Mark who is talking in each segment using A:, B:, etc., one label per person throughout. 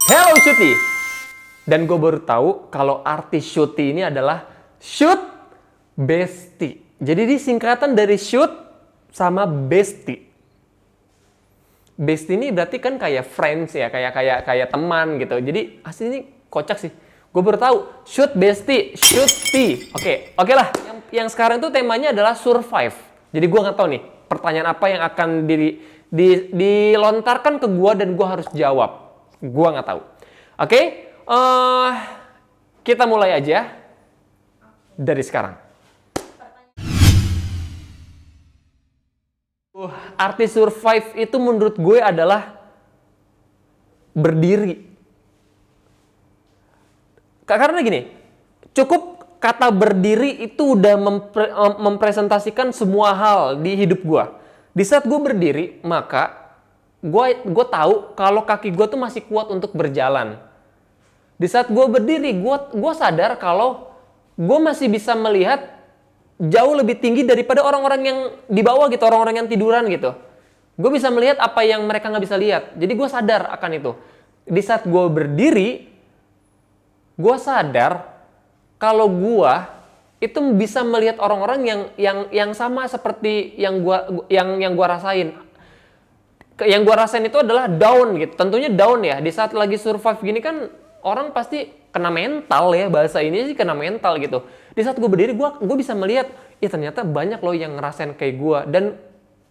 A: Hello Shooty! Dan gue baru tahu kalau arti Shooty ini adalah shoot bestie. Jadi ini singkatan dari shoot sama bestie. Bestie ini berarti kan kayak friends ya, kayak teman gitu. Jadi asli ini kocak sih. Gue baru tahu shoot bestie, Shooty. Oke lah. Yang sekarang tuh temanya adalah survive. Jadi gue nggak tahu nih pertanyaan apa yang akan dilontarkan ke gue dan gue harus jawab. Gua nggak tahu. Oke, kita mulai aja dari sekarang. Arti survive itu menurut gue adalah berdiri. Karena gini, cukup kata berdiri itu udah mempresentasikan semua hal di hidup gue. Di saat gue berdiri, maka gue tahu kalau kaki gue tuh masih kuat untuk berjalan. Di saat gue berdiri, gue sadar kalau gue masih bisa melihat jauh lebih tinggi daripada orang-orang yang di bawah gitu, orang-orang yang tiduran gitu. Gue bisa melihat apa yang mereka nggak bisa lihat. Jadi gue sadar akan itu. Di saat gue berdiri, gue sadar kalau gue itu bisa melihat orang-orang yang sama seperti yang gue rasain. Yang gue rasain itu adalah down gitu. Tentunya down ya. Di saat lagi survive gini kan orang pasti kena mental ya. Bahasa ini sih kena mental gitu. Di saat gue berdiri gue bisa melihat, ya ternyata banyak loh yang ngerasain kayak gue.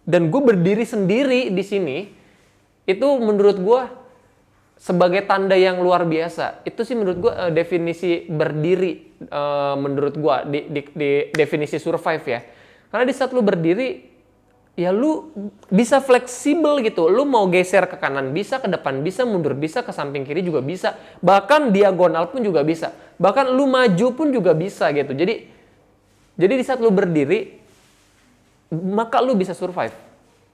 A: Dan gue berdiri sendiri di sini, itu menurut gue sebagai tanda yang luar biasa. Itu sih menurut gue definisi berdiri menurut gue di definisi survive ya. Karena di saat lu berdiri, ya lu bisa fleksibel gitu. Lu mau geser ke kanan bisa, ke depan bisa, mundur bisa, ke samping kiri juga bisa. Bahkan diagonal pun juga bisa. Bahkan lu maju pun juga bisa gitu. Jadi di saat lu berdiri, maka lu bisa survive.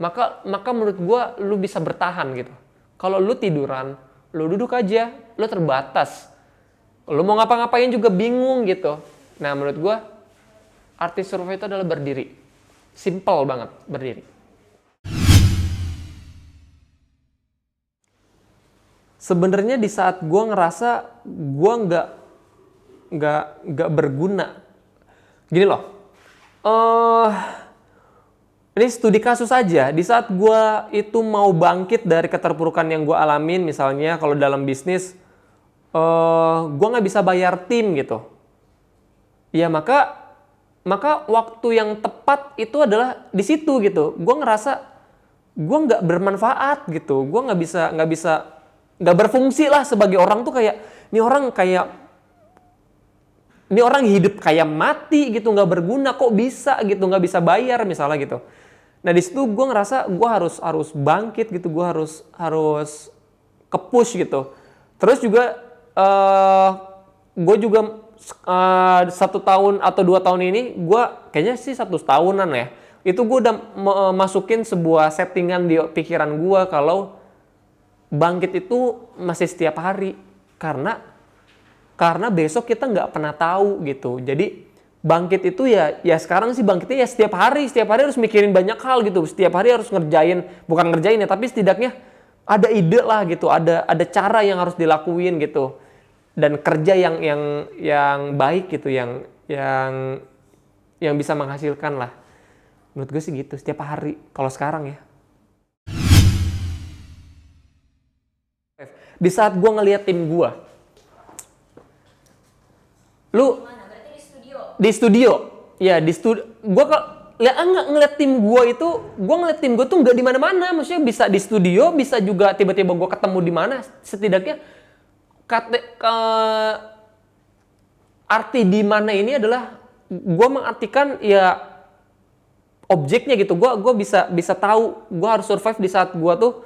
A: Maka menurut gua lu bisa bertahan gitu. Kalau lu tiduran, lu duduk aja, lu terbatas. Lu mau ngapa-ngapain juga bingung gitu. Nah, menurut gua arti survive itu adalah berdiri. Simple banget berdiri. Sebenarnya di saat gue ngerasa gue nggak berguna, gini loh. Ini studi kasus aja. Di saat gue itu mau bangkit dari keterpurukan yang gue alamin, misalnya kalau dalam bisnis, gue nggak bisa bayar tim gitu. Ya maka waktu yang tepat itu adalah di situ gitu. Gue ngerasa gue nggak bermanfaat gitu. Gue nggak berfungsi lah sebagai orang tuh kayak ini orang hidup kayak mati gitu, nggak berguna, kok bisa gitu, nggak bisa bayar misalnya gitu. Nah di situ gue ngerasa gue harus bangkit gitu, gue harus ke-push gitu. Terus juga gue juga 1 tahun atau 2 tahun ini, gue kayaknya sih 1 tahunan ya, itu gue udah masukin sebuah settingan di pikiran gue kalau bangkit itu masih setiap hari, karena besok kita nggak pernah tahu gitu. Jadi bangkit itu ya sekarang sih bangkitnya ya setiap hari harus mikirin banyak hal gitu, setiap hari harus bukan ngerjain ya, tapi setidaknya ada ide lah gitu, ada cara yang harus dilakuin gitu. Dan kerja yang baik gitu, yang bisa menghasilkan lah. Menurut gue sih gitu, setiap hari kalau sekarang ya. Di saat gue ngeliat tim gue, di studio ya, gue ngeliat tim gue itu, tuh nggak di mana-mana. Maksudnya bisa di studio, bisa juga tiba-tiba gue ketemu di mana. Setidaknya arti di mana ini adalah gue mengartikan ya objeknya gitu. Gue bisa tahu gue harus survive di saat gue tuh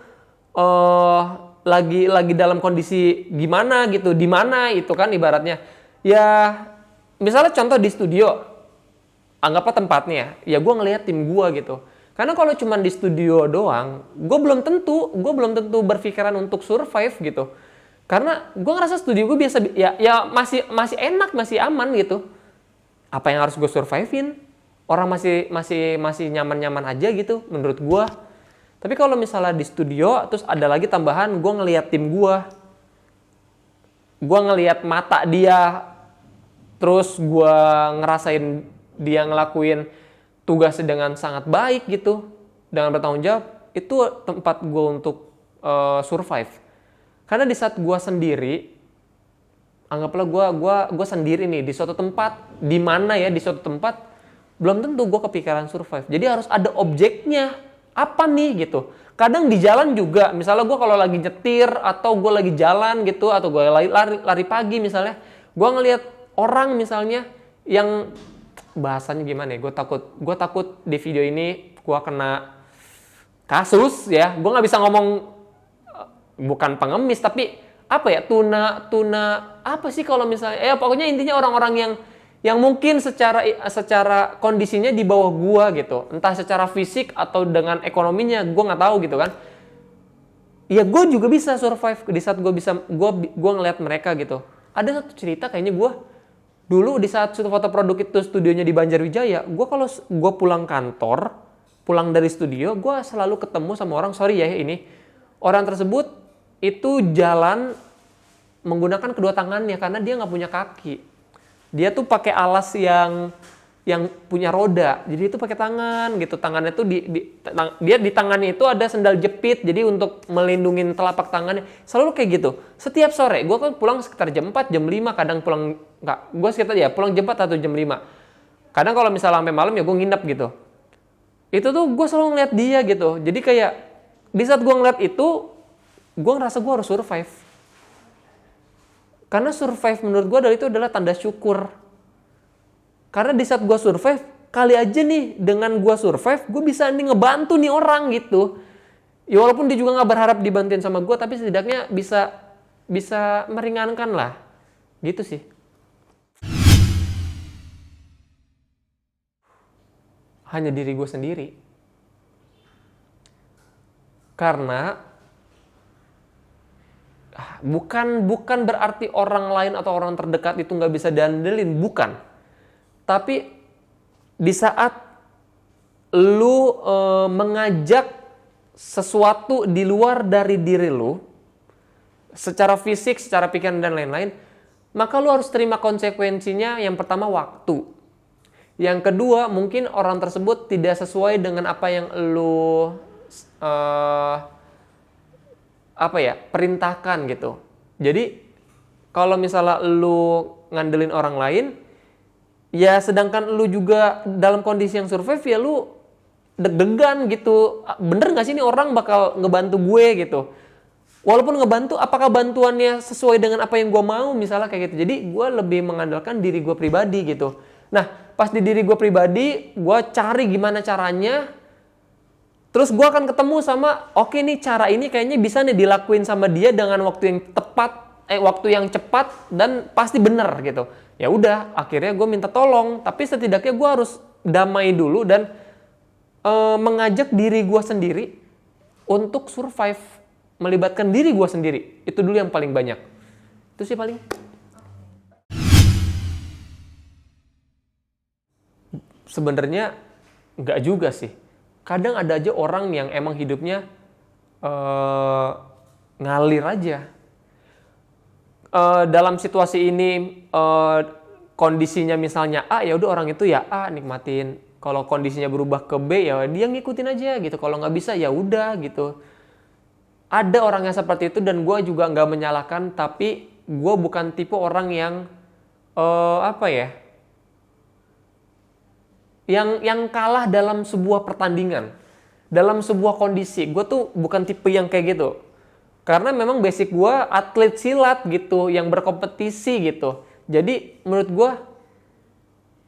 A: lagi dalam kondisi gimana gitu, di mana itu kan ibaratnya. Ya misalnya contoh di studio, anggaplah tempatnya ya gue ngelihat tim gue gitu. Karena kalau cuma di studio doang, gue belum tentu berpikiran untuk survive gitu. Karena gue ngerasa studio gue biasa ya masih enak, masih aman gitu. Apa yang harus gue survive-in? Orang masih nyaman-nyaman aja gitu menurut gue. Tapi kalau misalnya di studio terus ada lagi tambahan gue ngelihat tim gue. gue ngelihat mata dia, terus gue ngerasain dia ngelakuin tugasnya dengan sangat baik gitu, dengan bertanggung jawab, itu tempat gue untuk survive. Karena di saat gue sendiri, anggaplah gue sendiri nih di suatu tempat, di mana ya, di suatu tempat, belum tentu gue kepikiran survive. Jadi harus ada objeknya, apa nih gitu. Kadang di jalan juga, misalnya gue kalau lagi nyetir atau gue lagi jalan gitu, atau gue lari pagi misalnya, gue ngelihat orang misalnya yang bahasanya gimana ya, gue takut di video ini gue kena kasus ya, gue nggak bisa ngomong bukan pengemis tapi apa ya, tuna apa sih kalau misalnya, pokoknya intinya orang-orang yang mungkin secara kondisinya di bawah gua gitu, entah secara fisik atau dengan ekonominya, gua nggak tahu gitu kan. Ya gue juga bisa survive di saat gua ngelihat mereka gitu. Ada satu cerita kayaknya gua dulu di saat foto produk itu studionya di Banjarwijaya, gua kalau gua pulang kantor, pulang dari studio, gua selalu ketemu sama orang, sorry ya ini, orang tersebut itu jalan menggunakan kedua tangannya karena dia nggak punya kaki. Dia tuh pakai alas yang punya roda, jadi itu pakai tangan gitu. Tangannya tuh dia di tangannya itu ada sendal jepit, jadi untuk melindungi telapak tangannya. Selalu kayak gitu. Setiap sore, gue kan pulang sekitar jam 4, jam 5, kadang pulang nggak, gue sekitar ya pulang jam 4 atau jam 5. Kadang kalau misalnya sampai malam ya gue nginep gitu. Itu tuh gue selalu ngeliat dia gitu. Jadi kayak di saat gue ngeliat itu, gue ngerasa gue harus survive. Karena survive menurut gue itu adalah tanda syukur. Karena di saat gue survive, kali aja nih dengan gue survive, gue bisa nih ngebantu nih orang gitu. Ya walaupun dia juga nggak berharap dibantuin sama gue, tapi setidaknya bisa meringankan lah. Gitu sih. Hanya diri gue sendiri. Karena bukan berarti orang lain atau orang terdekat itu nggak bisa diandelin, bukan. Tapi di saat lu mengajak sesuatu di luar dari diri lu, secara fisik, secara pikiran dan lain-lain, maka lu harus terima konsekuensinya. Yang pertama waktu. Yang kedua mungkin orang tersebut tidak sesuai dengan apa yang lu perintahkan gitu. Jadi kalau misalnya lu ngandelin orang lain, ya sedangkan lu juga dalam kondisi yang survive, ya lu deg-degan gitu. Bener gak sih ini orang bakal ngebantu gue gitu. Walaupun ngebantu, apakah bantuannya sesuai dengan apa yang gue mau, misalnya kayak gitu. Jadi gue lebih mengandalkan diri gue pribadi gitu. Nah pas di diri gue pribadi, gue cari gimana caranya. Terus gue akan ketemu sama, oke nih cara ini kayaknya bisa nih dilakuin sama dia dengan waktu yang tepat, waktu yang cepat dan pasti bener gitu. Ya udah, akhirnya gue minta tolong, tapi setidaknya gue harus damai dulu dan mengajak diri gue sendiri untuk survive, melibatkan diri gue sendiri. Itu dulu yang paling banyak. Itu sih paling. Sebenarnya nggak juga sih. Kadang ada aja orang yang emang hidupnya ngalir aja. Dalam situasi ini kondisinya misalnya A, ya udah orang itu ya A nikmatin. Kalau kondisinya berubah ke B, ya dia ngikutin aja gitu. Kalau nggak bisa ya udah gitu. Ada orang yang seperti itu dan gue juga nggak menyalahkan, tapi gue bukan tipe orang yang yang kalah dalam sebuah pertandingan, dalam sebuah kondisi. Gue tuh bukan tipe yang kayak gitu. Karena memang basic gue atlet silat gitu, yang berkompetisi gitu. Jadi menurut gue,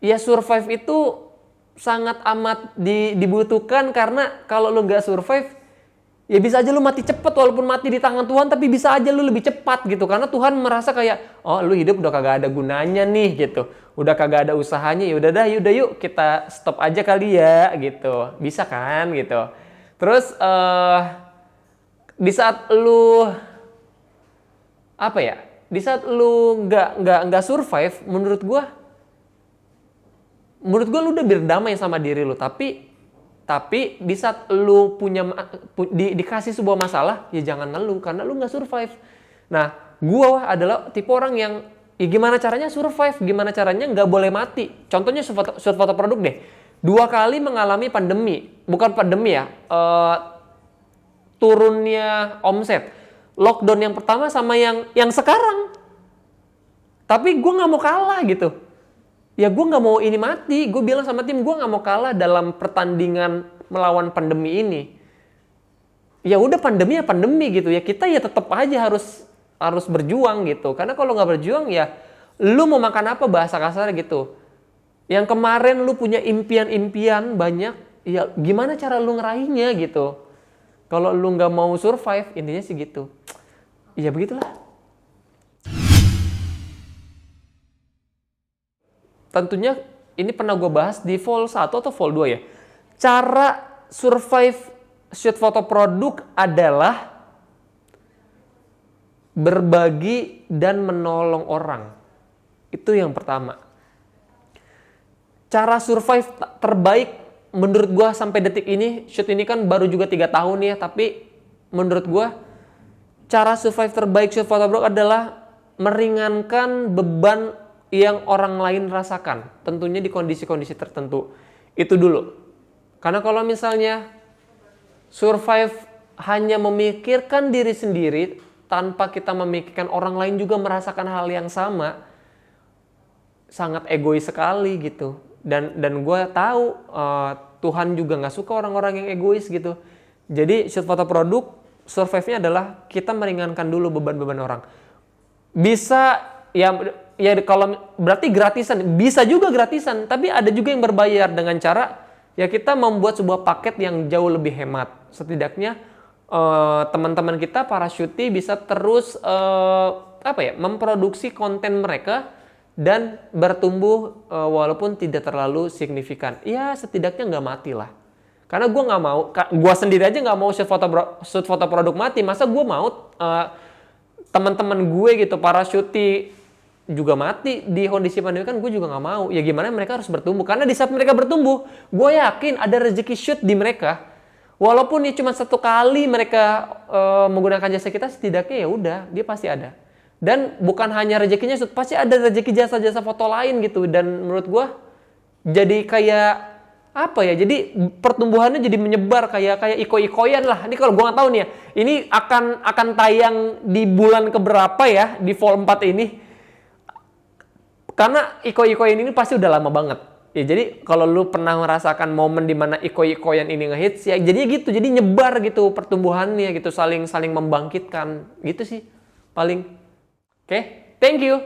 A: ya survive itu sangat amat dibutuhkan. Karena kalau lu gak survive, ya bisa aja lu mati cepet, walaupun mati di tangan Tuhan, tapi bisa aja lu lebih cepat gitu. Karena Tuhan merasa kayak, oh lu hidup udah kagak ada gunanya nih gitu. Udah kagak ada usahanya, ya udah dah, yuk kita stop aja kali ya gitu. Bisa kan gitu. Terus di saat lu di saat lu nggak survive, menurut gua lu udah berdamai sama diri lu. Tapi di saat lu dikasih sebuah masalah, ya jangan ngeluh karena lu nggak survive. Nah, Gua adalah tipe orang yang ya gimana caranya survive, gimana caranya nggak boleh mati. Contohnya shoot foto produk deh. 2 kali mengalami pandemi, bukan pandemi ya, turunnya omset. Lockdown yang pertama sama yang sekarang. Tapi gue nggak mau kalah gitu. Ya gue nggak mau ini mati. Gue bilang sama tim, gue nggak mau kalah dalam pertandingan melawan pandemi ini. Ya udah pandemi ya pandemi gitu ya. Kita ya tetap aja harus berjuang gitu. Karena kalau nggak berjuang ya lu mau makan apa, bahasa kasar gitu. Yang kemarin lu punya impian-impian banyak, ya gimana cara lu ngeraihnya gitu. Kalau lu nggak mau survive, intinya sih gitu. Ya begitulah. Tentunya ini pernah gue bahas di Vol 1 atau Vol 2 ya. Cara survive shoot foto produk adalah berbagi dan menolong orang. Itu yang pertama. Cara survive terbaik menurut gue sampai detik ini, shoot ini kan baru juga 3 tahun ya, tapi menurut gue cara survive terbaik shoot foto produk adalah meringankan beban yang orang lain rasakan. Tentunya di kondisi-kondisi tertentu. Itu dulu. Karena kalau misalnya survive hanya memikirkan diri sendiri tanpa kita memikirkan orang lain juga merasakan hal yang sama, sangat egois sekali gitu. Dan gue tahu Tuhan juga nggak suka orang-orang yang egois gitu. Jadi shoot foto produk survive-nya adalah kita meringankan dulu beban-beban orang. Bisa ya kalau berarti gratisan, bisa juga gratisan, tapi ada juga yang berbayar dengan cara ya kita membuat sebuah paket yang jauh lebih hemat. Setidaknya teman-teman kita para syuti bisa terus memproduksi konten mereka dan bertumbuh walaupun tidak terlalu signifikan. Ya setidaknya nggak mati lah. Karena gue nggak mau, gue sendiri aja nggak mau shoot foto produk mati. Masa gue mau teman-teman gue gitu para syuti juga mati di kondisi pandemi, kan gue juga nggak mau. Ya gimana mereka harus bertumbuh. Karena di saat mereka bertumbuh, gue yakin ada rezeki shoot di mereka. Walaupun ini cuma 1 kali mereka menggunakan jasa kita, setidaknya ya udah dia pasti ada. Dan bukan hanya rezekinya shoot, pasti ada rezeki jasa-jasa foto lain gitu. Dan menurut gue jadi kayak apa ya? Jadi pertumbuhannya jadi menyebar kayak iko-ikoyan lah. Ini kalau gue nggak tahu nih ya, ini akan tayang di bulan keberapa ya di Vol 4 ini? Karena iko-ikoyan ini pasti udah lama banget. Ya jadi kalau lu pernah merasakan momen di mana iko-ikoyan ini ngehits ya jadinya gitu. Jadi nyebar gitu pertumbuhannya gitu, saling membangkitkan gitu sih paling. Oke, thank you.